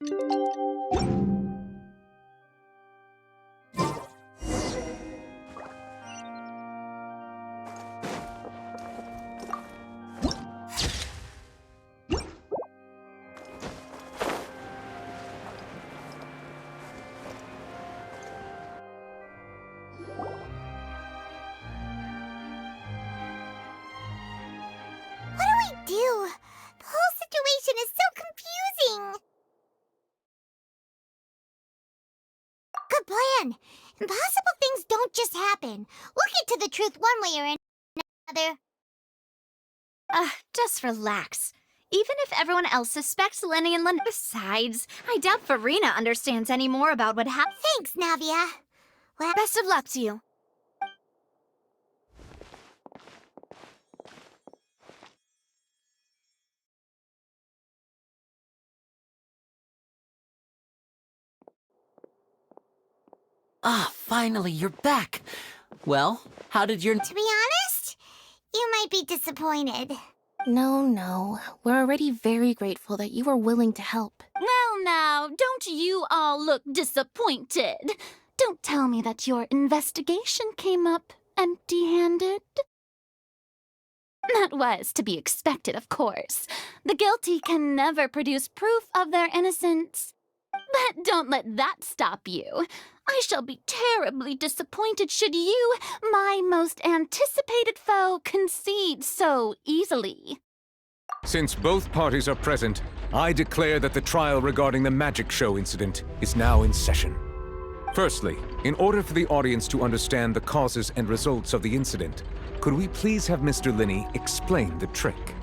The whole situation is so confusing. Good plan. Impossible things don't just happen. We'll get to the truth one way or another. Just relax. Even if everyone else suspects lyney and lyney. Besides, I doubt Furina understands any more about what happened. Thanks, Navia. Well, Best of luck to you. Ah, finally, you're back. Well, how did your... to be honest, you might be disappointed. No. We're already very grateful that you were willing to help. Well now, don't you all look disappointed. Don't tell me that your investigation came up empty-handed. That was to be expected, of course. The guilty can never produce proof of their innocence. But don't let that stop you. I shall be terribly disappointed should you, my most anticipated foe, concede so easily. Since both parties are present, I declare that the trial regarding the magic show incident is now in session. Firstly, in order for the audience to understand the causes and results of the incident, could we please have Mr. Lyney explain the trick?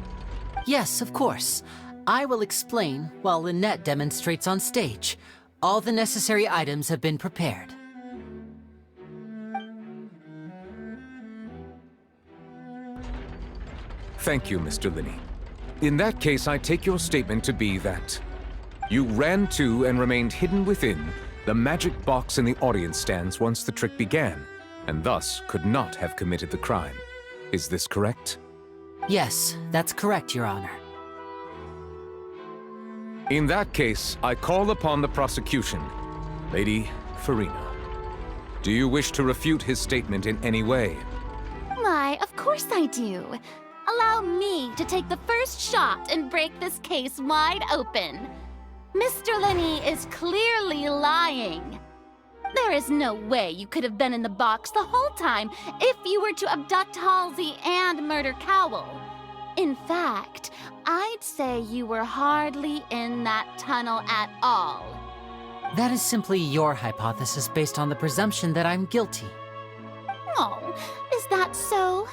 Yes, of course. I will explain while Lynette demonstrates on stage. All the necessary items have been prepared. Thank you, Mr. Lyney. In that case, I take your statement to be that you ran to and remained hidden within the magic box in the audience stands once the trick began, and thus could not have committed the crime. Is this correct? Yes, that's correct, Your Honor. In that case, I call upon the prosecution. Lady Furina, do you wish to refute his statement in any way? Why, of course I do. Allow me to take the first shot and break this case wide open. Mr. Lyney is clearly lying. There is no way you could have been in the box the whole time if you were to abduct Halsey and murder Cowell. In fact, I'd say you were hardly in that tunnel at all. That is simply your hypothesis based on the presumption that I'm guilty. Oh, is that so?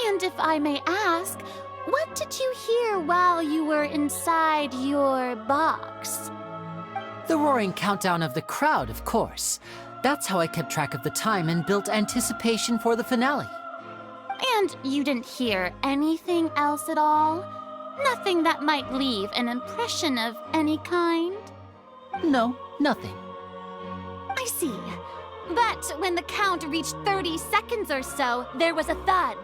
And if I may ask, what did you hear while you were inside your box? The roaring countdown of the crowd, of course. That's how I kept track of the time and built anticipation for the finale. And you didn't hear anything else at all? Nothing that might leave an impression of any kind? No, nothing. I see. But when the count reached 30 seconds or so, there was a thud.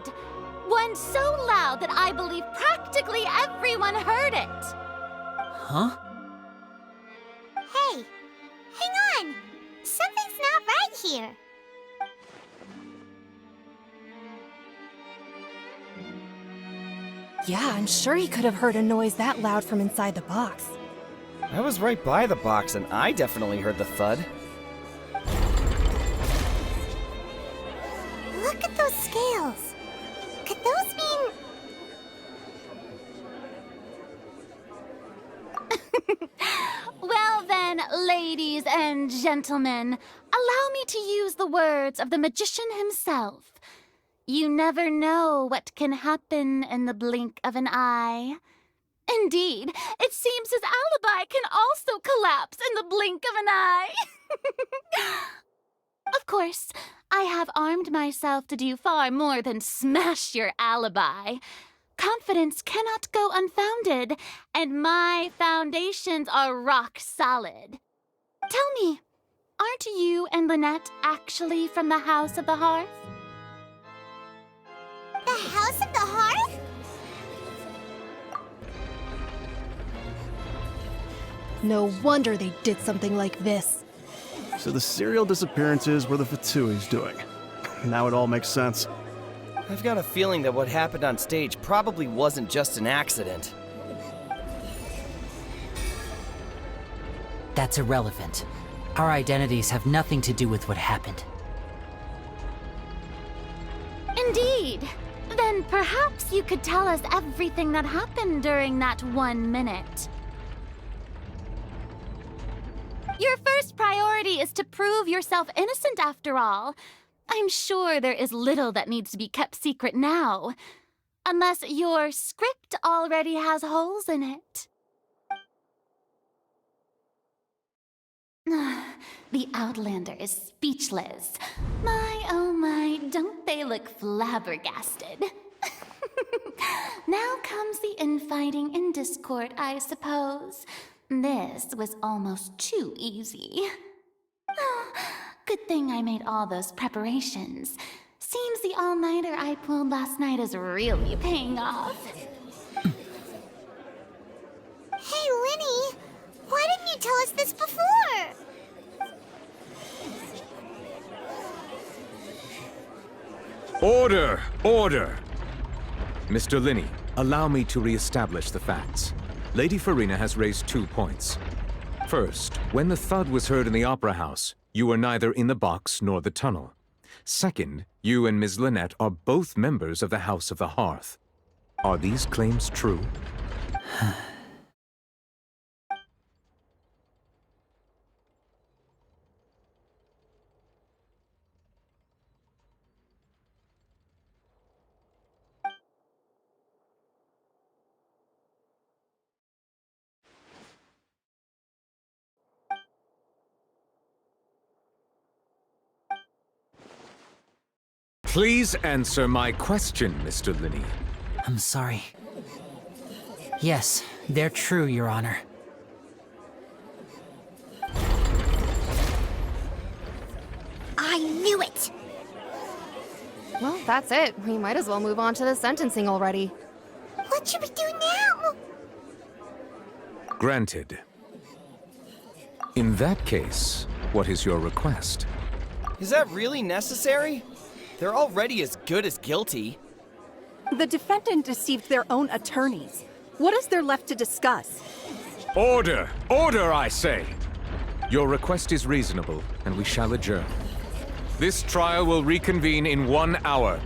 One so loud that I believe practically everyone heard it. Huh? Hey, hang on. Something's not right here. Yeah, I'm sure he could have heard a noise that loud from inside the box. I was right by the box, and I definitely heard the thud. Look at those scales. Could those mean... Well then, ladies and gentlemen, allow me to use the words of the magician himself. You never know what can happen in the blink of an eye. Indeed, it seems his alibi can also collapse in the blink of an eye. Of course, I have armed myself to do far more than smash your alibi. Confidence cannot go unfounded, and my foundations are rock solid. Tell me, aren't you and Lynette actually from the House of the Hearth? The House of the Hearth? No wonder they did something like this. So the serial disappearances were the Fatui's doing. Now it all makes sense. I've got a feeling that what happened on stage probably wasn't just an accident. That's irrelevant. Our identities have nothing to do with what happened. Indeed. Then perhaps you could tell us everything that happened during that 1 minute. Your first priority is to prove yourself innocent after all. I'm sure there is little that needs to be kept secret now. Unless your script already has holes in it. The Outlander is speechless. My, oh my, don't they look flabbergasted? Now comes the infighting and discord, I suppose. This was almost too easy. Good thing I made all those preparations. Seems the all-nighter I pulled last night is really paying off. Hey, Lyney, why didn't you tell us this before? Order! Order! Mr. Lyney, allow me to re-establish the facts. Lady Furina has raised 2 points. First, when the thud was heard in the Opera House, you were neither in the box nor the tunnel. Second, you and Ms. Lynette are both members of the House of the Hearth. Are these claims true? Please answer my question, Mr. Lyney. I'm sorry. Yes, they're true, Your Honor. I knew it! Well, that's it. We might as well move on to the sentencing already. What should we do now? Granted. In that case, what is your request? Is that really necessary? They're already as good as guilty. The defendant deceived their own attorneys. What is there left to discuss? Order! Order, I say! Your request is reasonable, and we shall adjourn. This trial will reconvene in 1 hour.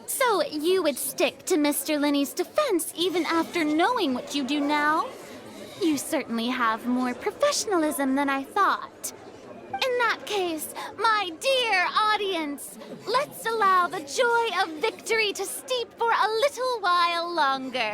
So you would stick to Mr. Lyney's defense even after knowing what you do now? You certainly have more professionalism than I thought. In that case, my dear audience, let's allow the joy of victory to steep for a little while longer.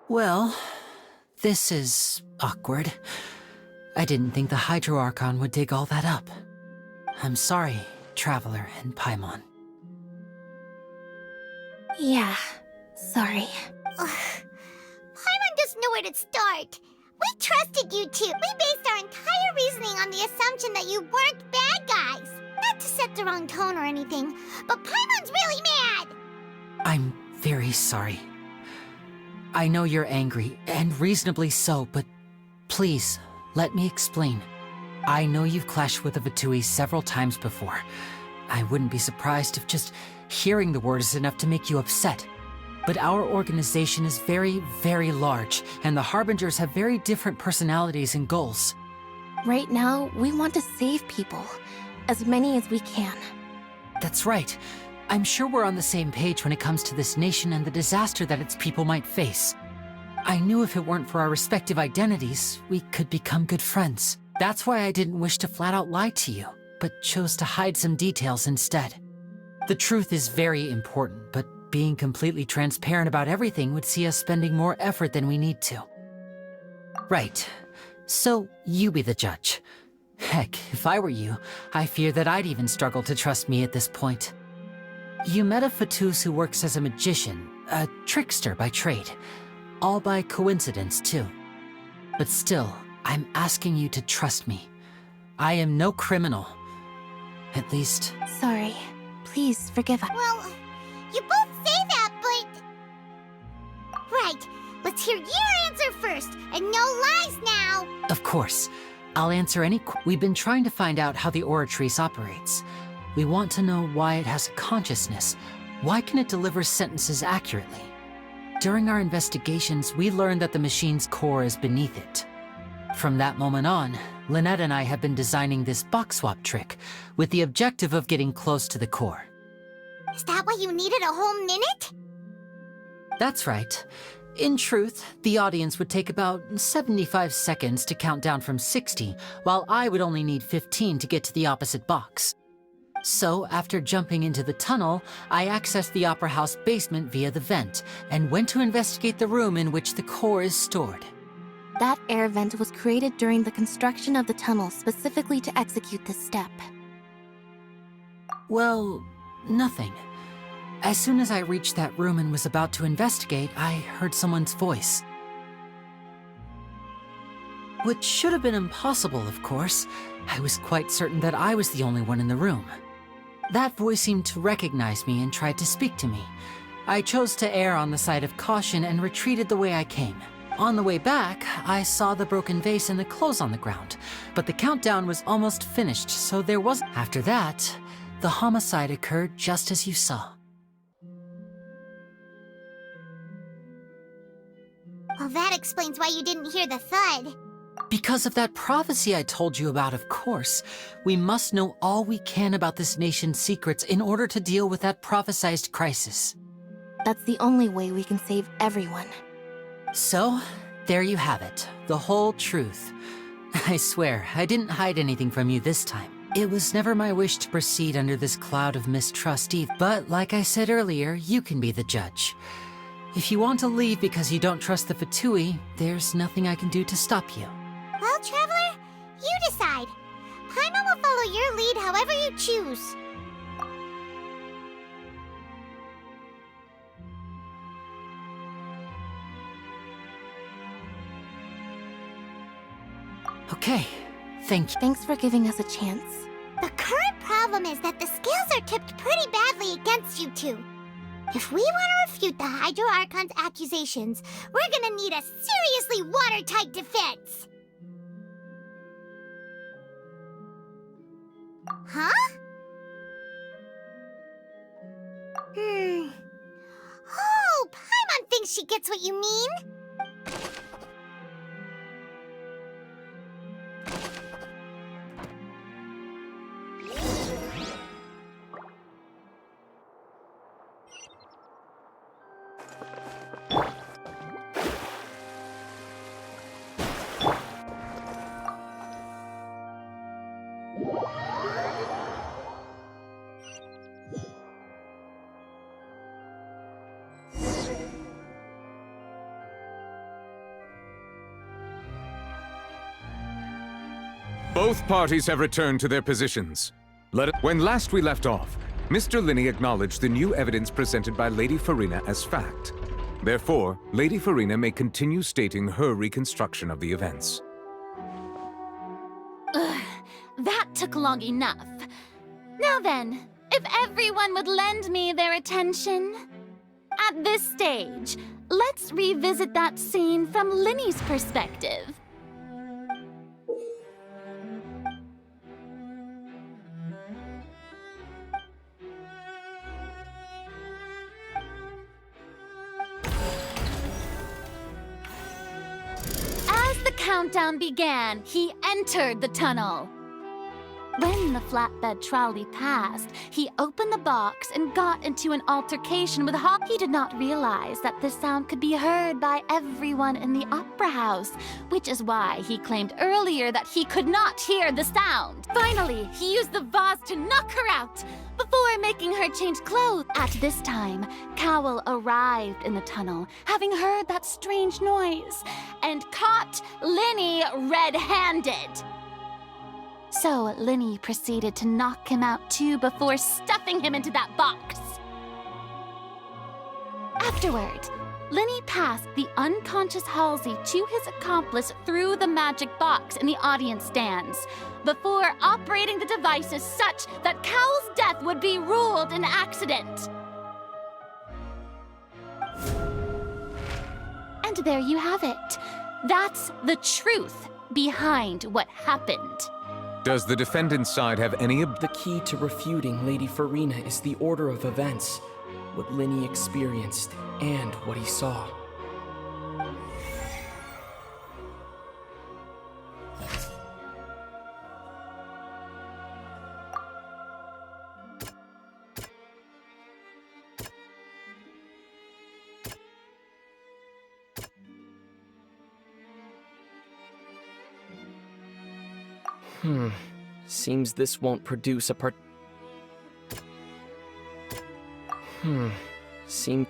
Well, this is awkward. I didn't think the Hydro Archon would dig all that up. I'm sorry, Traveler and Paimon. Yeah, sorry. Paimon doesn't know where to start. We trusted you two. We based our entire reasoning on the assumption that you weren't bad guys. Not to set the wrong tone or anything, but Paimon's really mad! I'm very sorry. I know you're angry, and reasonably so, but please, let me explain. I know you've clashed with the Fatui several times before. I wouldn't be surprised if just hearing the word is enough to make you upset. But our organization is very, very large, and the Harbingers have very different personalities and goals. Right now, we want to save people. As many as we can. That's right. I'm sure we're on the same page when it comes to this nation and the disaster that its people might face. I knew if it weren't for our respective identities, we could become good friends. That's why I didn't wish to flat out lie to you, but chose to hide some details instead. The truth is very important, but being completely transparent about everything would see us spending more effort than we need to. Right. So, you be the judge. Heck, if I were you, I fear that I'd even struggle to trust me at this point. You met a Fatus who works as a magician, a trickster by trade. All by coincidence, too. But still, I'm asking you to trust me. I am no criminal. At least... Sorry. Please forgive us. Well, you both say that, but... Right, let's hear your answer first, and no lies now! Of course. I'll answer any We've been trying to find out how the Oratrice operates. We want to know why it has a consciousness. Why can it deliver sentences accurately? During our investigations, we learned that the machine's core is beneath it. From that moment on, Lynette and I have been designing this box swap trick with the objective of getting close to the core. Is that why you needed a whole minute? That's right. In truth, the audience would take about 75 seconds to count down from 60, while I would only need 15 to get to the opposite box. So, after jumping into the tunnel, I accessed the Opera House basement via the vent, and went to investigate the room in which the core is stored. That air vent was created during the construction of the tunnel specifically to execute this step. Well, nothing. As soon as I reached that room and was about to investigate, I heard someone's voice. Which should have been impossible, of course. I was quite certain that I was the only one in the room. That voice seemed to recognize me and tried to speak to me. I chose to err on the side of caution and retreated the way I came. On the way back, I saw the broken vase and the clothes on the ground, but the countdown was almost finished, so there was... After that, the homicide occurred just as you saw. Well, that explains why you didn't hear the thud. Because of that prophecy I told you about, of course. We must know all we can about this nation's secrets in order to deal with that prophesized crisis. That's the only way we can save everyone. So, there you have it. The whole truth. I swear, I didn't hide anything from you this time. It was never my wish to proceed under this cloud of mistrust either. But like I said earlier, you can be the judge. If you want to leave because you don't trust the Fatui, there's nothing I can do to stop you. Well, Traveler, you decide. Paimon will follow your lead however you choose. Okay, thank you. Thanks for giving us a chance. The current problem is that the scales are tipped pretty badly against you two. If we want to refute the Hydro Archon's accusations, we're gonna need a seriously watertight defense. Huh? Oh, Paimon thinks she gets what you mean. Both parties have returned to their positions. When last we left off, Mr. Lyney acknowledged the new evidence presented by Lady Furina as fact. Therefore, Lady Furina may continue stating her reconstruction of the events. Ugh, that took long enough. Now then, if everyone would lend me their attention. At this stage, let's revisit that scene from Lyney's perspective. As the countdown began, he entered the tunnel. When the flatbed trolley passed, he opened the box and got into an altercation with Hawk. He did not realize that the sound could be heard by everyone in the opera house, which is why he claimed earlier that he could not hear the sound. Finally, he used the vase to knock her out before making her change clothes. At this time, Cowell arrived in the tunnel, having heard that strange noise, and caught Lyney red-handed. So Lyney proceeded to knock him out too before stuffing him into that box. Afterward, Lyney passed the unconscious Halsey to his accomplice through the magic box in the audience stands, before operating the devices such that Cowl's death would be ruled an accident. And there you have it. That's the truth behind what happened. Does the defendant's side have any The key to refuting Lady Furina is the order of events, what Lyney experienced, and what he saw. Seems this won't produce a Seem...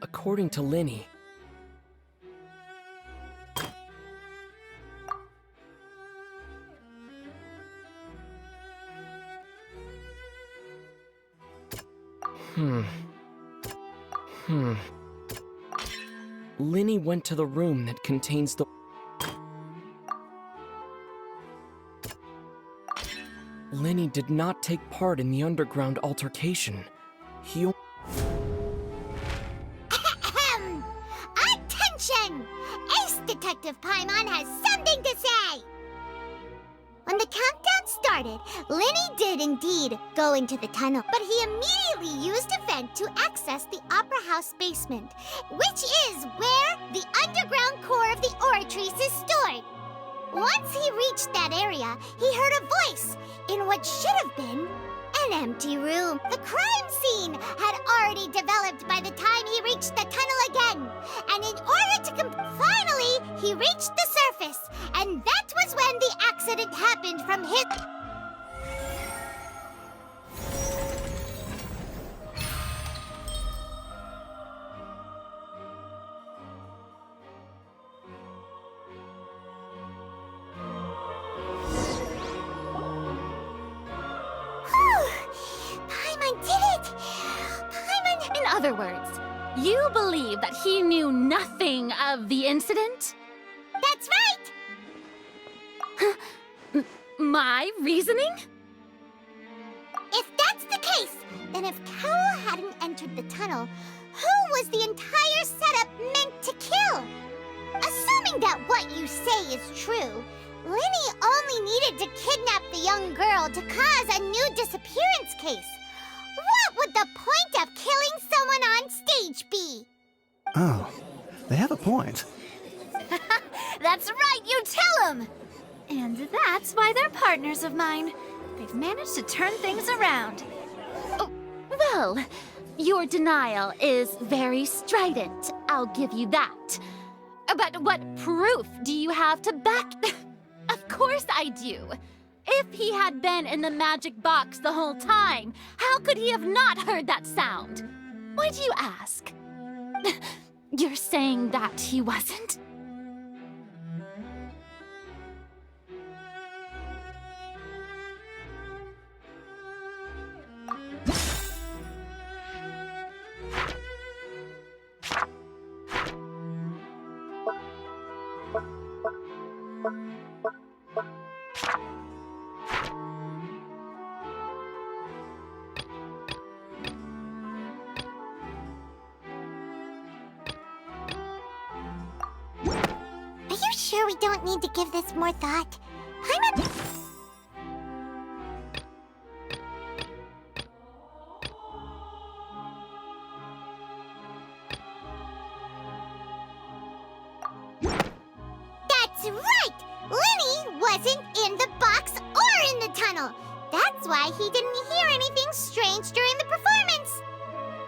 According to Lyney, Lyney went to the room that contains the... Lyney did not take part in the underground altercation. He... Attention! Ace Detective Paimon has something to say! When the countdown started, Lyney did indeed go into the tunnel, but he immediately used a vent to access the Opera House basement, which is where the underground core of the Oratrice is stored. Once he reached that area, he heard a voice in what should have been an empty room. The crime scene had already developed by the time he reached the tunnel again, and in order to finally, he reached the surface, and that was when the accident happened from his... Paimon did it! Paimon... In other words, you believe that he knew nothing of the incident? That's right! My reasoning? If that's the case, then if Cowell hadn't entered the tunnel, who was the entire setup meant to kill? Assuming that what you say is true, Lyney only needed to kidnap the young girl to cause a new disappearance case. What would the point of killing someone on stage be? Oh, they have a point. That's right, you tell them! And that's why they're partners of mine. They've managed to turn things around. Oh, well, your denial is very strident, I'll give you that. But what proof do you have to back... Of course I do. If he had been in the magic box the whole time, how could he have not heard that sound? Why do you ask? You're saying that he wasn't? Are you sure we don't need to give this more thought? Paimon... That's right! Lyney wasn't in the box or in the tunnel. That's why he didn't hear anything strange during the performance.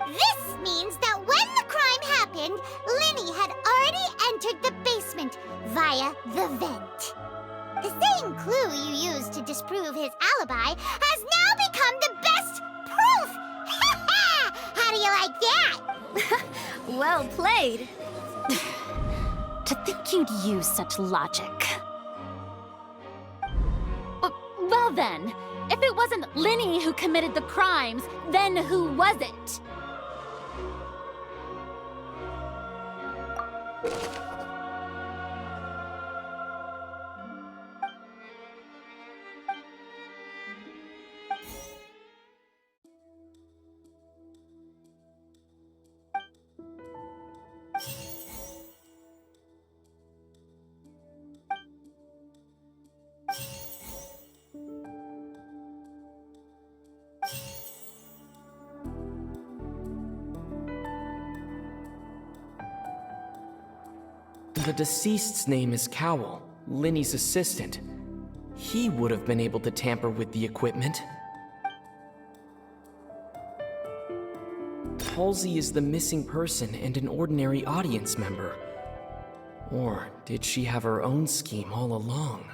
This means that when the crime happened, Lyney had already entered the basement via the vent. The same clue you used to disprove his alibi has now become the best proof! How do you like that? Well played. To think you'd use such logic. Well then, if it wasn't Lyney who committed the crimes, then who was it? The deceased's name is Cowell, Lyney's assistant. He would have been able to tamper with the equipment. Halsey is the missing person and an ordinary audience member. Or did she have her own scheme all along?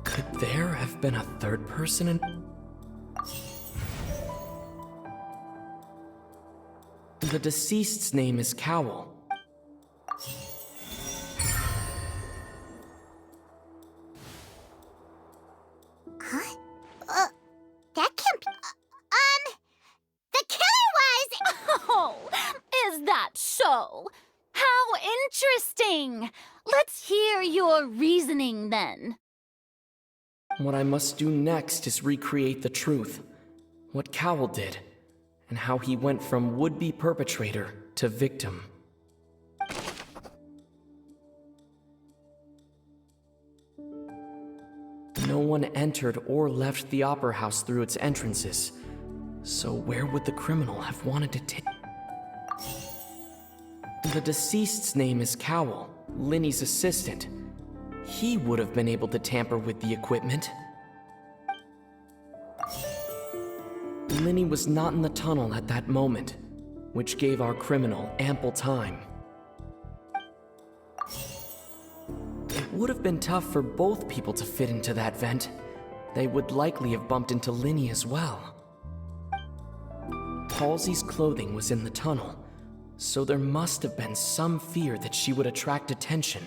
Could there have been a third person in... The deceased's name is Cowell. Huh? That can't be... The killer was... Oh, is that so? How interesting! Let's hear your reasoning then. What I must do next is recreate the truth. What Cowell did, and how he went from would-be perpetrator to victim. No one entered or left the opera house through its entrances, so where would the criminal have wanted to take? The deceased's name is Cowell, Lyney's assistant. He would have been able to tamper with the equipment. Lyney was not in the tunnel at that moment, which gave our criminal ample time. It would have been tough for both people to fit into that vent. They would likely have bumped into Lyney as well. Halsey's clothing was in the tunnel, so there must have been some fear that she would attract attention.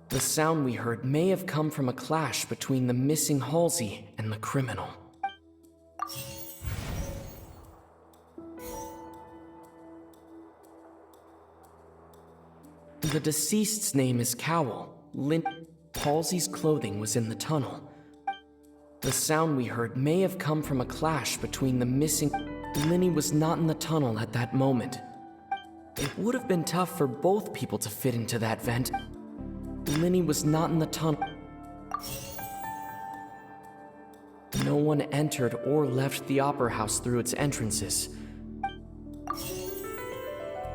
The sound we heard may have come from a clash between the missing Halsey and the criminal. The deceased's name is Cowell. Halsey's clothing was in the tunnel. The sound we heard may have come from a clash between the missing... Lyney was not in the tunnel at that moment. It would have been tough for both people to fit into that vent. Lyney was not in the tunnel. No one entered or left the opera house through its entrances.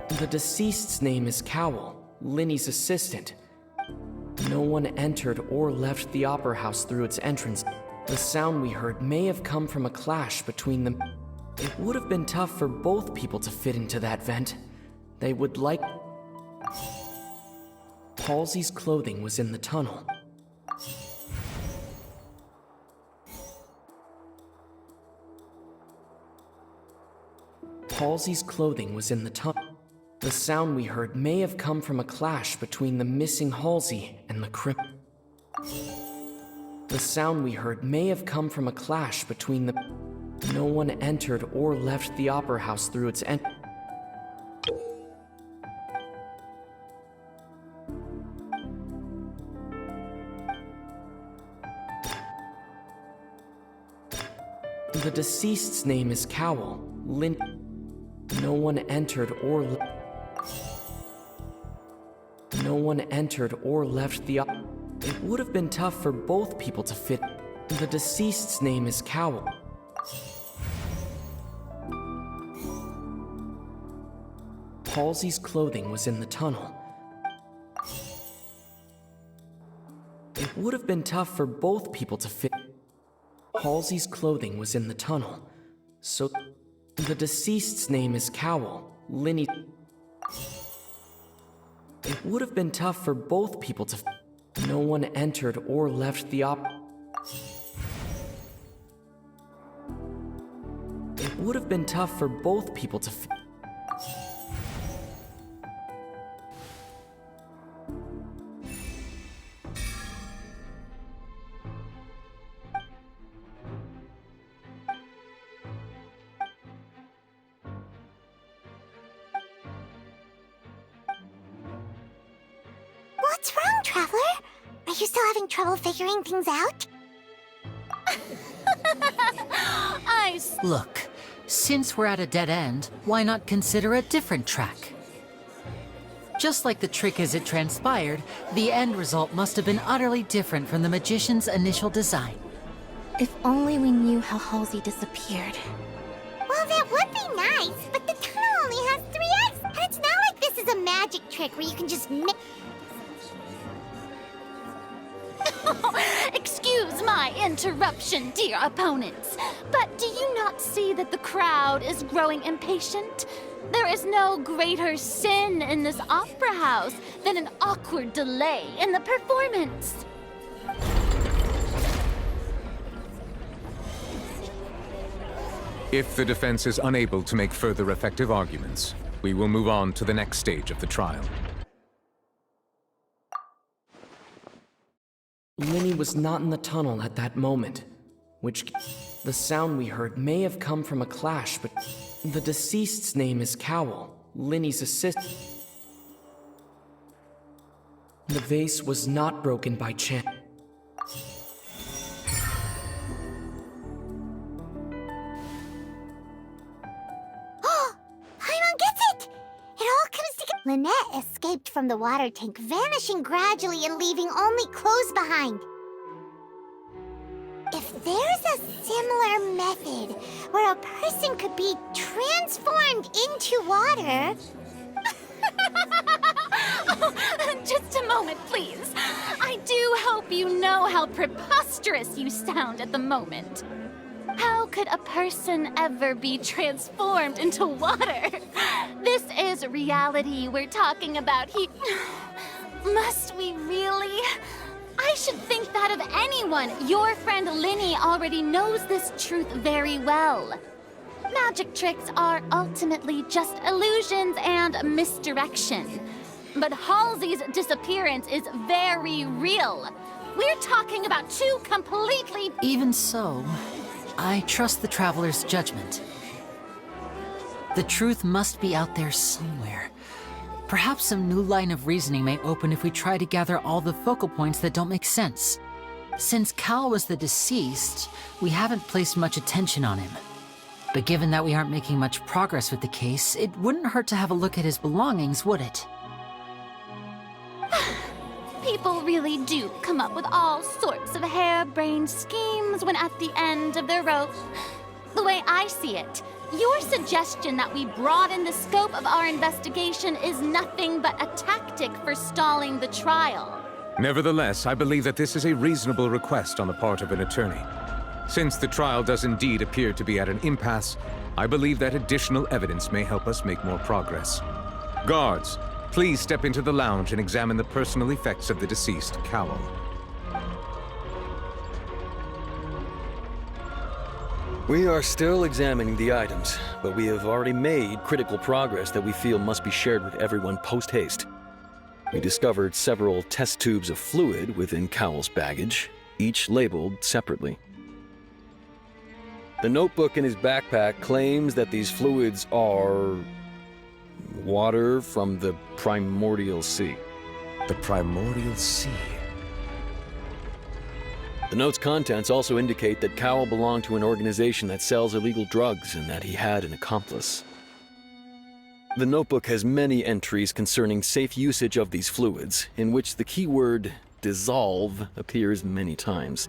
The deceased's name is Cowell, Lyney's assistant. No one entered or left the opera house through its entrance. The sound we heard may have come from a clash between them. It would have been tough for both people to fit into that vent. They would like... Halsey's clothing was in the tunnel. Halsey's clothing was in the tunnel. The sound we heard may have come from a clash between the missing Halsey and the criminal. The sound we heard may have come from a clash between the... No one entered or left the opera house through its The deceased's name is Cowell, No one entered or No one entered or left the It would have been tough for both people to fit. The deceased's name is Cowell. Halsey's clothing was in the tunnel. It would have been tough for both people to fit. Halsey's clothing was in the tunnel, so the deceased's name is Cowell, Lyney. It would have been tough for both people to. No one entered or left the It would have been tough for both people to. What's wrong, Traveler? Are you still having trouble figuring things out? Look, since we're at a dead end, why not consider a different track? Just like the trick as it transpired, the end result must have been utterly different from the magician's initial design. If only we knew how Halsey disappeared. Well, that would be nice, but the tunnel only has 3 exits. And it's not like this is a magic trick where you can just Excuse my interruption, dear opponents, but do you not see that the crowd is growing impatient? There is no greater sin in this opera house than an awkward delay in the performance. If the defense is unable to make further effective arguments, we will move on to the next stage of the trial. Lyney was not in the tunnel at that moment, which the sound we heard may have come from a clash, but the deceased's name is Cowell, Lyney's assistant. The vase was not broken by chance. Paimon gets it! It all comes together. Lynette escaped from the water tank, vanishing gradually and leaving only clothes behind. If there's a similar method where a person could be transformed into water... Just a moment, please. I do hope you know how preposterous you sound at the moment. How could a person ever be transformed into water? This is reality we're talking about here. Must we really? I should think that of anyone. Your friend Lyney already knows this truth very well. Magic tricks are ultimately just illusions and misdirection. But Halsey's disappearance is very real. We're talking about 2 completely... Even so, I trust the Traveler's judgment. The truth must be out there somewhere. Perhaps some new line of reasoning may open if we try to gather all the focal points that don't make sense. Since Cal was the deceased, we haven't placed much attention on him. But given that we aren't making much progress with the case, it wouldn't hurt to have a look at his belongings, would it? People really do come up with all sorts of harebrained schemes when at the end of their rope. The way I see it, your suggestion that we broaden the scope of our investigation is nothing but a tactic for stalling the trial. Nevertheless, I believe that this is a reasonable request on the part of an attorney. Since the trial does indeed appear to be at an impasse, I believe that additional evidence may help us make more progress. Guards, please step into the lounge and examine the personal effects of the deceased, Cowell. We are still examining the items, but we have already made critical progress that we feel must be shared with everyone post-haste. We discovered several test tubes of fluid within Cowell's baggage, each labeled separately. The notebook in his backpack claims that these fluids are... water from the primordial sea. The primordial sea? The note's contents also indicate that Cowell belonged to an organization that sells illegal drugs and that he had an accomplice. The notebook has many entries concerning safe usage of these fluids, in which the keyword dissolve appears many times.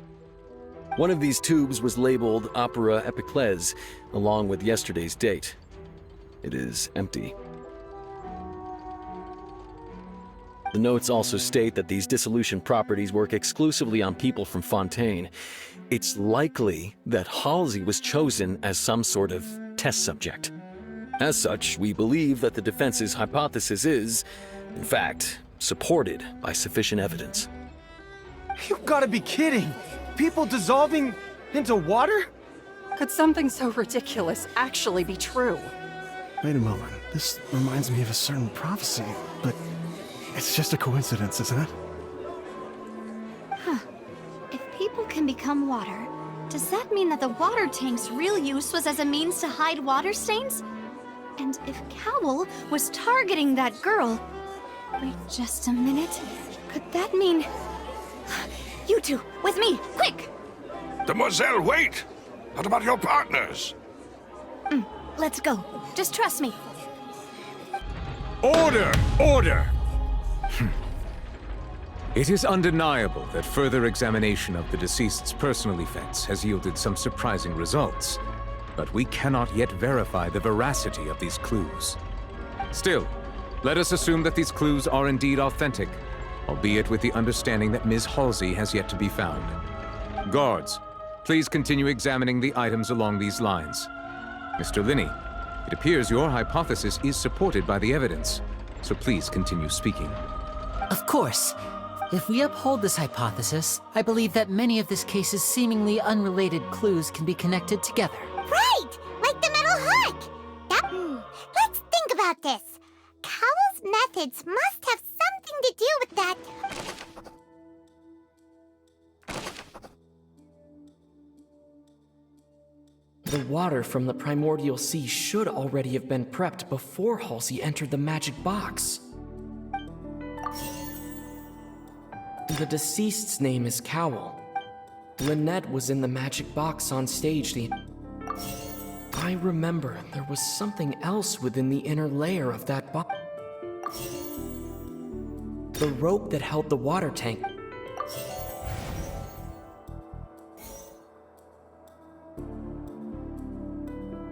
One of these tubes was labeled Opera Epiclese, along with yesterday's date. It is empty. The notes also state that these dissolution properties work exclusively on people from Fontaine. It's likely that Halsey was chosen as some sort of test subject. As such, we believe that the defense's hypothesis is, in fact, supported by sufficient evidence. You gotta be kidding! People dissolving into water? Could something so ridiculous actually be true? Wait a moment. This reminds me of a certain prophecy, but it's just a coincidence, isn't it? Huh. If people can become water, does that mean that the water tank's real use was as a means to hide water stains? And if Cowl was targeting that girl... Wait just a minute. Could that mean... You two, with me, quick! Demoiselle, wait! What about your partners? Let's go. Just trust me. Order! Order! It is undeniable that further examination of the deceased's personal effects has yielded some surprising results, but we cannot yet verify the veracity of these clues. Still, let us assume that these clues are indeed authentic, albeit with the understanding that Ms. Halsey has yet to be found. Guards, please continue examining the items along these lines. Mr. Lyney, it appears your hypothesis is supported by the evidence, so please continue speaking. Of course. If we uphold this hypothesis, I believe that many of this case's seemingly unrelated clues can be connected together. Right! Like the metal hook! Let's think about this. Cowell's methods must have something to do with that. The water from the primordial sea should already have been prepped before Halsey entered the magic box. The deceased's name is Cowl. Lynette was in the magic box on stage. I remember there was something else within the inner layer of that box. The rope that held the water tank.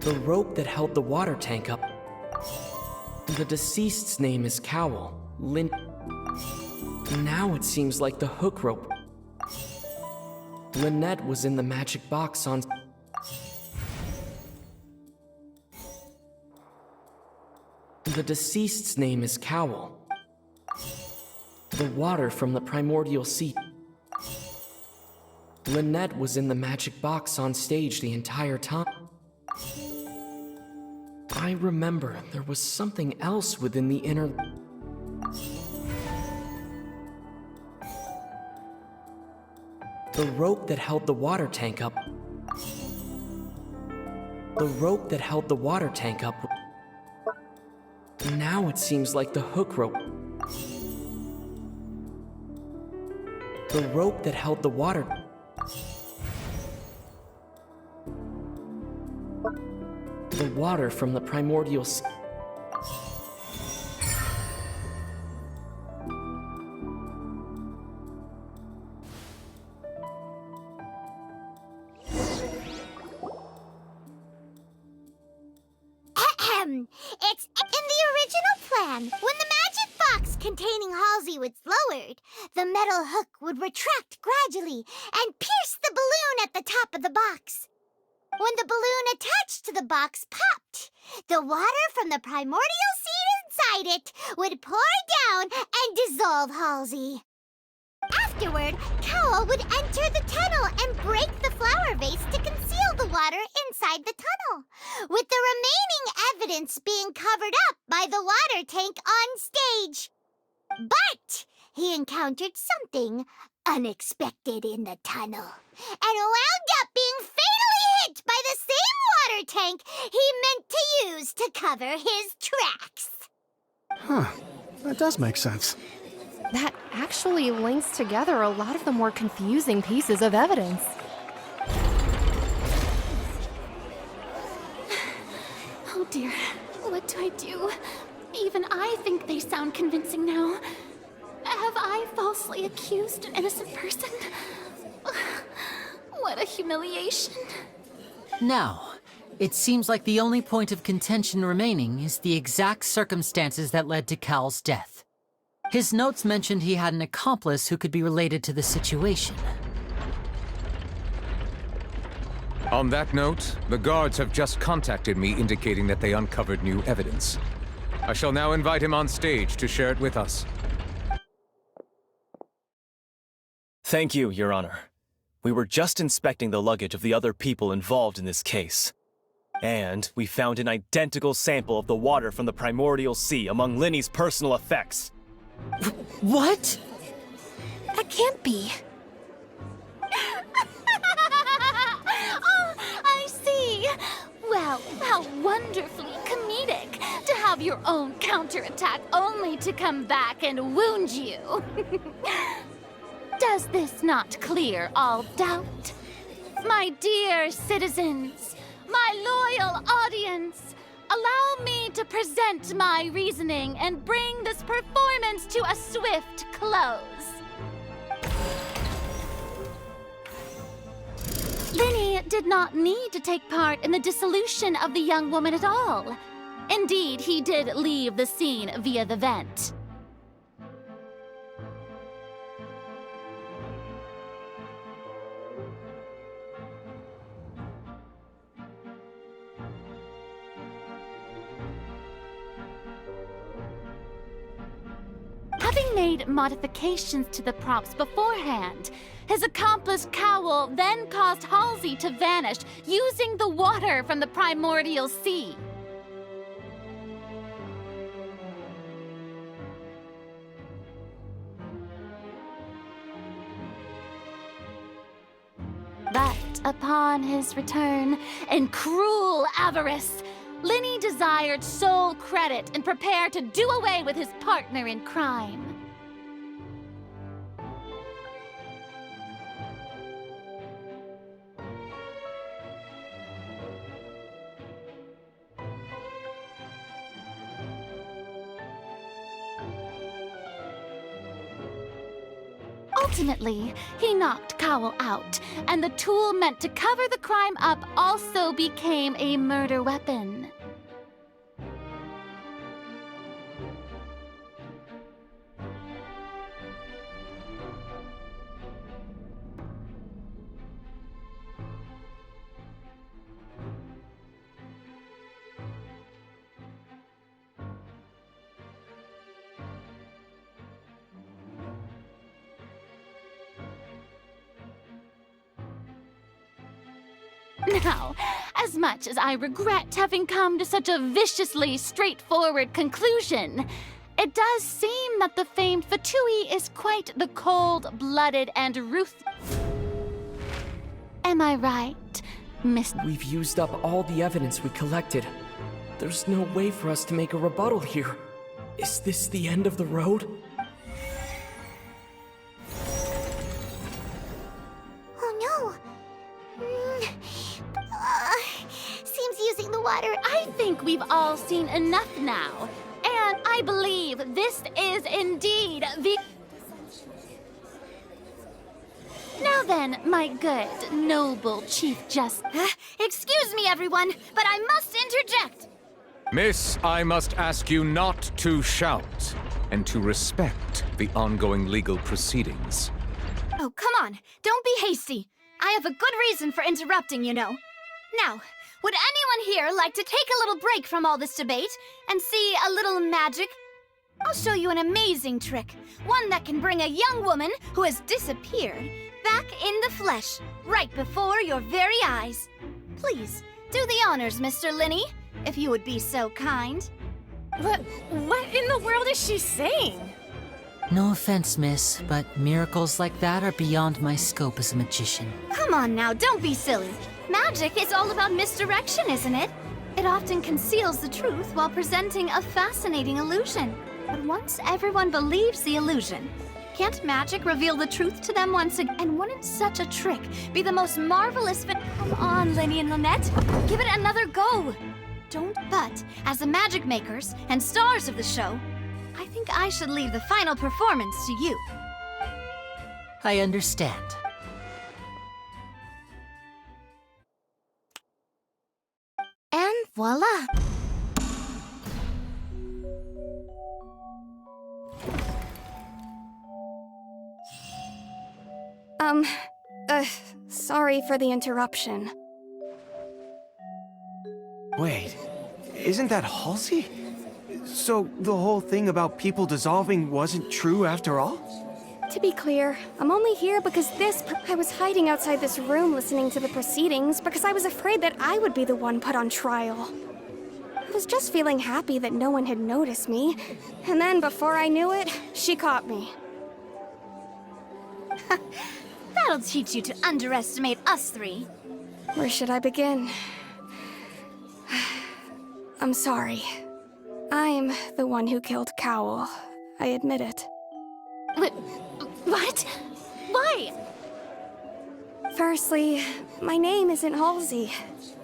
The rope that held the water tank up. The deceased's name is Cowl. Now it seems like the hook rope. Lynette was in the magic box on... The deceased's name is Cowl. The water from the primordial sea. Lynette was in the magic box on stage the entire time. I remember there was something else within the inner... The rope that held the water tank up. The rope that held the water tank up. Now it seems like the hook rope. The rope that held the water... The water from the primordial sea. It's in the original plan. When the magic box containing Halsey was lowered, the metal hook would retract gradually and pierce the balloon at the top of the box. When the balloon attached to the box popped, the water from the primordial seed inside it would pour down and dissolve Halsey. Afterward, Cowl would enter the tunnel and break the flower vase to conceal the water inside the tunnel, with the remaining evidence being covered up by the water tank on stage. But he encountered something unexpected in the tunnel and wound up being fatally hit by the same water tank he meant to use to cover his tracks. Huh. That does make sense. That actually links together a lot of the more confusing pieces of evidence. Oh dear, what do I do? Even I think they sound convincing now. Have I falsely accused an innocent person? What a humiliation. Now, it seems like the only point of contention remaining is the exact circumstances that led to Cal's death. His notes mentioned he had an accomplice who could be related to the situation. On that note, the guards have just contacted me indicating that they uncovered new evidence. I shall now invite him on stage to share it with us. Thank you, Your Honor. We were just inspecting the luggage of the other people involved in this case. And we found an identical sample of the water from the primordial sea among Lyney's personal effects. What? That can't be. Oh, I see. Well, how wonderfully comedic to have your own counterattack only to come back and wound you. Does this not clear all doubt? My dear citizens, my loyal audience, allow me to present my reasoning and bring this performance to a swift close. Lyney did not need to take part in the dissolution of the young woman at all. Indeed, he did leave the scene via the vent. Having made modifications to the props beforehand, his accomplice Cowl then caused Halsey to vanish using the water from the primordial sea. But upon his return, in cruel avarice, Lyney desired sole credit and prepared to do away with his partner in crime. Ultimately, he knocked Cowl out, and the tool meant to cover the crime up also became a murder weapon. Now, as much as I regret having come to such a viciously straightforward conclusion, it does seem that the famed Fatui is quite the cold-blooded and ruthless. Am I right, Miss? We've used up all the evidence we collected. There's no way for us to make a rebuttal here. Is this the end of the road? Seems using the water. I think we've all seen enough now. And I believe this is indeed the... Now then, my good, noble Chief Justice. Excuse me, everyone, but I must interject. Miss, I must ask you not to shout and to respect the ongoing legal proceedings. Oh, come on. Don't be hasty. I have a good reason for interrupting, you know. Now, would anyone here like to take a little break from all this debate and see a little magic? I'll show you an amazing trick, one that can bring a young woman who has disappeared back in the flesh, right before your very eyes. Please, do the honors, Mr. Lyney, if you would be so kind. What in the world is she saying? No offense, miss, but miracles like that are beyond my scope as a magician. Come on now, don't be silly. Magic is all about misdirection, isn't it? It often conceals the truth while presenting a fascinating illusion. But once everyone believes the illusion, can't magic reveal the truth to them once again? And wouldn't such a trick be the most marvelous Come on, Lyney and Lynette, give it another go. Don't, but as the magic makers and stars of the show, I think I should leave the final performance to you. I understand. And voila! Sorry for the interruption. Wait, isn't that Halsey? So the whole thing about people dissolving wasn't true after all? To be clear, I'm only here because I was hiding outside this room listening to the proceedings because I was afraid that I would be the one put on trial. I was just feeling happy that no one had noticed me, and then before I knew it, she caught me. That'll teach you to underestimate us three. Where should I begin? I'm sorry. I'm the one who killed Cowell. I admit it. What? Why? Firstly, my name isn't Halsey.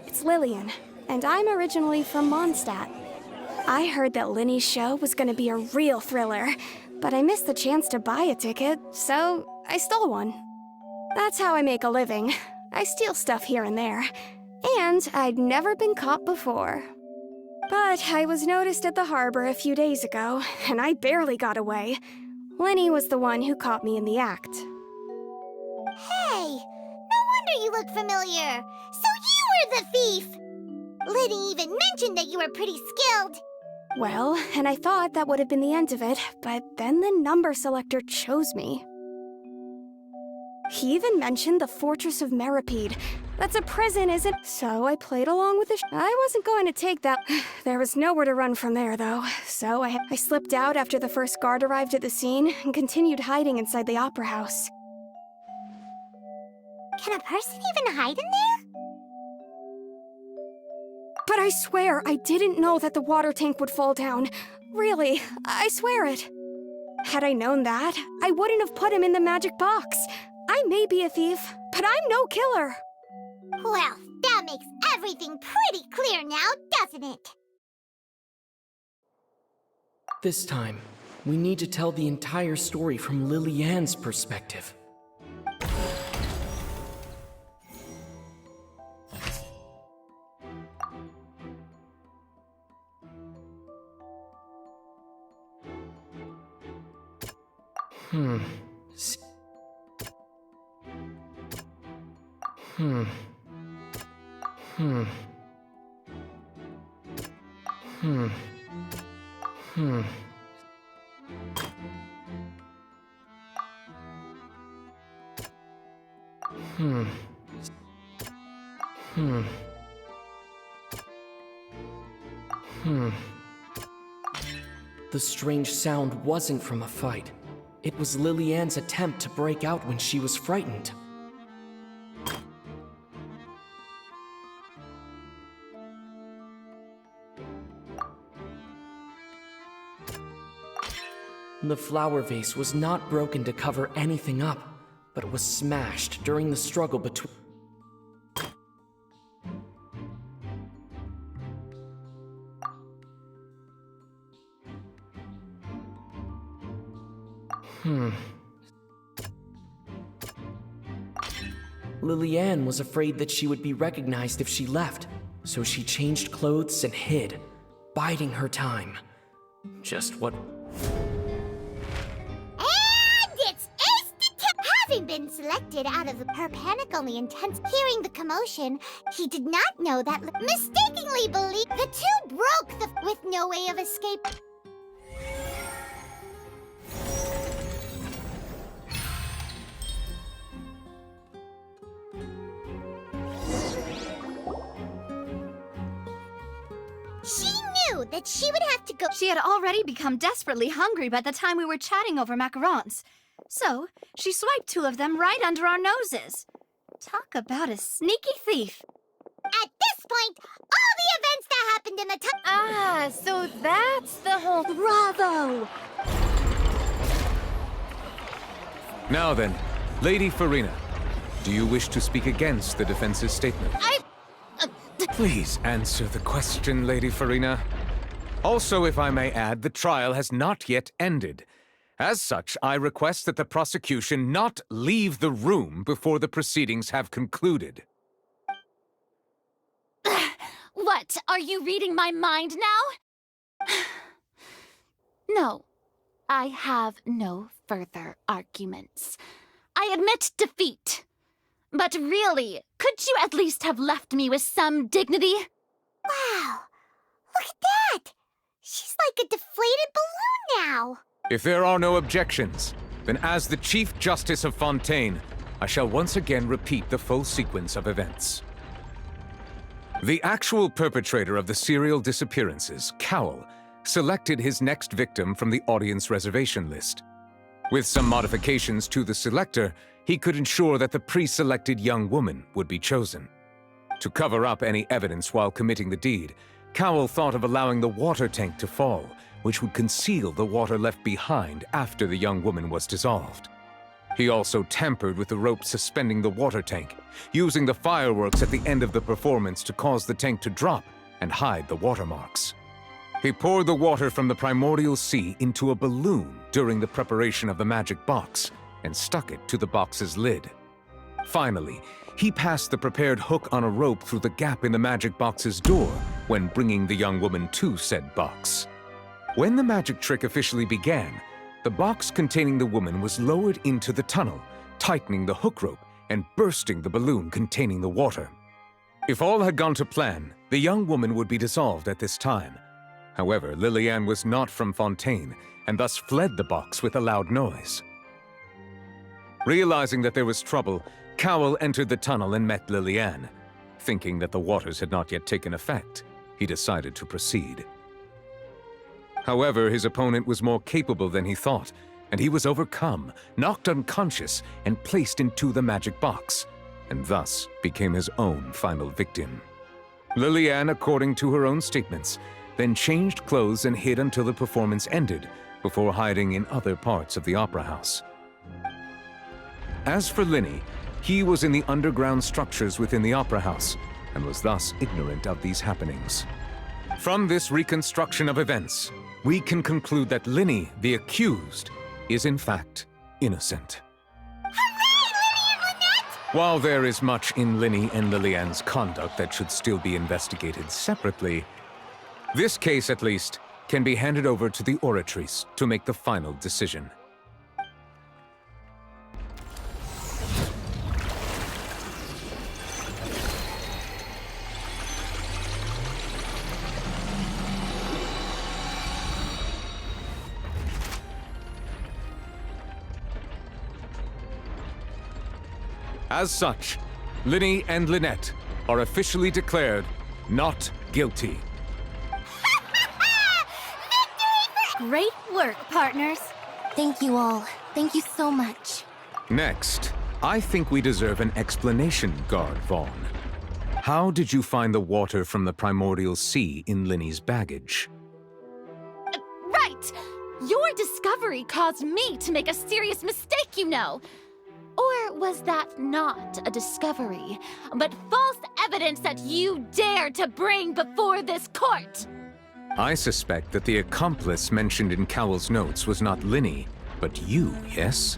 It's Lillian, and I'm originally from Mondstadt. I heard that Lyney's show was gonna be a real thriller, but I missed the chance to buy a ticket, so I stole one. That's how I make a living. I steal stuff here and there. And I'd never been caught before. But I was noticed at the harbor a few days ago, and I barely got away. Lyney was the one who caught me in the act. Hey, no wonder you look familiar. So you were the thief! Lyney even mentioned that you were pretty skilled. Well, and I thought that would have been the end of it, but then the number selector chose me. He even mentioned the Fortress of Meripede. That's a prison, isn't it? So I played along with the I wasn't going to take that. There was nowhere to run from there, though. So I slipped out after the first guard arrived at the scene and continued hiding inside the opera house. Can a person even hide in there? But I swear, I didn't know that the water tank would fall down. Really, I swear it. Had I known that, I wouldn't have put him in the magic box. I may be a thief, but I'm no killer. Well, that makes everything pretty clear now, doesn't it? This time, we need to tell the entire story from Lily-Ann's perspective. The strange sound wasn't from a fight. It was Lily-Ann's attempt to break out when she was frightened. The flower vase was not broken to cover anything up, but it was smashed during the struggle between... Lily-Ann was afraid that she would be recognized if she left, so she changed clothes and hid, biding her time. Just what... And it's having been selected out of her panic only intense hearing the commotion, he did not know that mistakenly believed the two broke with no way of escape. She knew that she would have to go. She had already become desperately hungry by the time we were chatting over macarons. So, she swiped 2 of them right under our noses. Talk about a sneaky thief. At this point, all the events that happened in the so that's the whole... Bravo! Now then, Lady Furina, do you wish to speak against the defense's statement? Please answer the question, Lady Furina. Also, if I may add, the trial has not yet ended. As such, I request that the prosecution not leave the room before the proceedings have concluded. What? Are you reading my mind now? No. I have no further arguments. I admit defeat. But really, could you at least have left me with some dignity? Wow, look at that! She's like a deflated balloon now! If there are no objections, then as the Chief Justice of Fontaine, I shall once again repeat the full sequence of events. The actual perpetrator of the serial disappearances, Cowell, selected his next victim from the audience reservation list. With some modifications to the selector, he could ensure that the pre-selected young woman would be chosen. To cover up any evidence while committing the deed, Cowell thought of allowing the water tank to fall, which would conceal the water left behind after the young woman was dissolved. He also tampered with the rope suspending the water tank, using the fireworks at the end of the performance to cause the tank to drop and hide the watermarks. He poured the water from the primordial sea into a balloon during the preparation of the magic box and stuck it to the box's lid. Finally, he passed the prepared hook on a rope through the gap in the magic box's door when bringing the young woman to said box. When the magic trick officially began, the box containing the woman was lowered into the tunnel, tightening the hook rope and bursting the balloon containing the water. If all had gone to plan, the young woman would be dissolved at this time. However, Lillian was not from Fontaine and thus fled the box with a loud noise. Realizing that there was trouble, Cowell entered the tunnel and met Lillian. Thinking that the waters had not yet taken effect, he decided to proceed. However, his opponent was more capable than he thought, and he was overcome, knocked unconscious, and placed into the magic box, and thus became his own final victim. Lillian, according to her own statements, then changed clothes and hid until the performance ended, before hiding in other parts of the opera house. As for Lyney, he was in the underground structures within the opera house, and was thus ignorant of these happenings. From this reconstruction of events, we can conclude that Lyney, the accused, is in fact innocent. While there is much in Lyney and Lillian's conduct that should still be investigated separately, this case, at least, can be handed over to the Oratrice to make the final decision. As such, Lyney and Lynette are officially declared not guilty. Great work, partners. Thank you all. Thank you so much. Next, I think we deserve an explanation, Guard Vaughn. How did you find the water from the primordial sea in Lyney's baggage? Right! Your discovery caused me to make a serious mistake, you know. Or was that not a discovery, but false evidence that you dared to bring before this court? I suspect that the accomplice mentioned in Cowell's notes was not Lyney, but you, yes?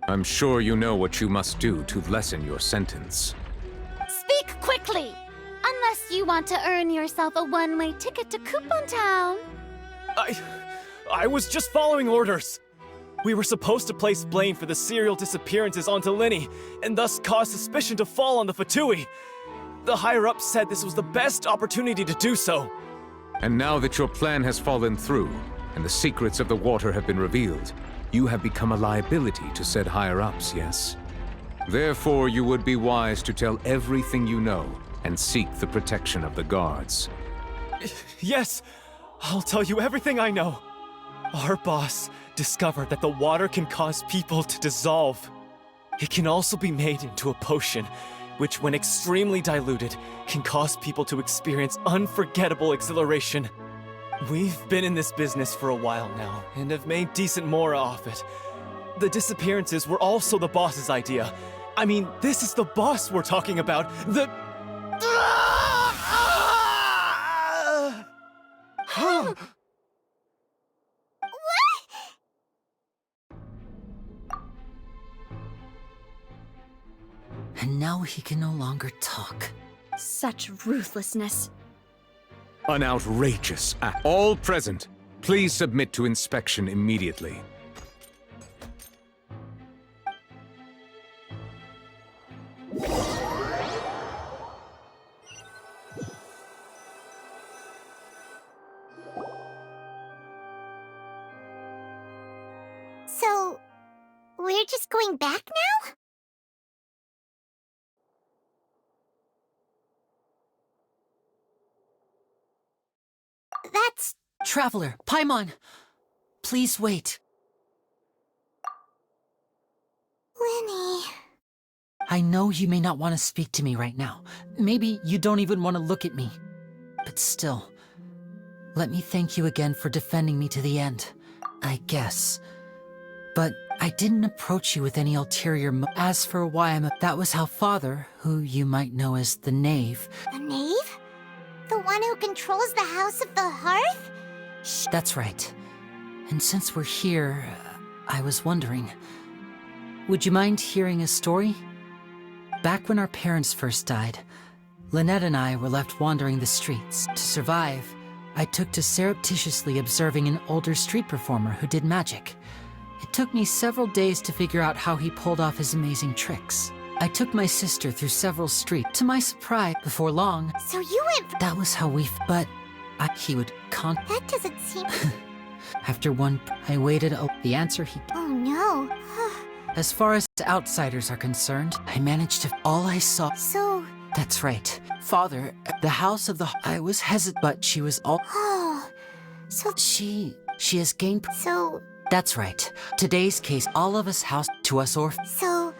I'm sure you know what you must do to lessen your sentence. Speak quickly! Unless you want to earn yourself a one-way ticket to Coupon Town. I was just following orders. We were supposed to place blame for the serial disappearances onto Lyney, and thus cause suspicion to fall on the Fatui. The higher-ups said this was the best opportunity to do so. And now that your plan has fallen through, and the secrets of the water have been revealed, you have become a liability to said higher-ups, yes? Therefore, you would be wise to tell everything you know, and seek the protection of the guards. Yes, I'll tell you everything I know. Our boss discovered that the water can cause people to dissolve. It can also be made into a potion, which when extremely diluted, can cause people to experience unforgettable exhilaration. We've been in this business for a while now, and have made decent more off it. The disappearances were also the boss's idea. I mean, this is the boss we're talking about. And now he can no longer talk. Such ruthlessness. An outrageous act. All present, Please submit to inspection immediately. So, we're just going back now? That's... Traveler, Paimon! Please wait. Lyney... I know you may not want to speak to me right now. Maybe you don't even want to look at me. But still, let me thank you again for defending me to the end, I guess. But I didn't approach you with any ulterior As for why that was how Father, who you might know as the Knave... The Knave? The one who controls the House of the Hearth? That's right. And since we're here, I was wondering... Would you mind hearing a story? Back when our parents first died, Lynette and I were left wandering the streets. To survive, I took to surreptitiously observing an older street performer who did magic. It took me several days to figure out how he pulled off his amazing tricks. I took my sister through several streets. To my surprise, before long... So you went... That was how we... But... he would That doesn't seem... After one... I waited... The answer he... Oh no... As far as outsiders are concerned, I managed to... All I saw... So... That's right. Father, the House of the... I was hesitant, but she was all... Oh... So... She has gained... So... That's right. Today's case, all of us house to us or... So...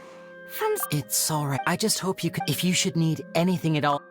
From... It's alright. I just hope you could... If you should need anything at all...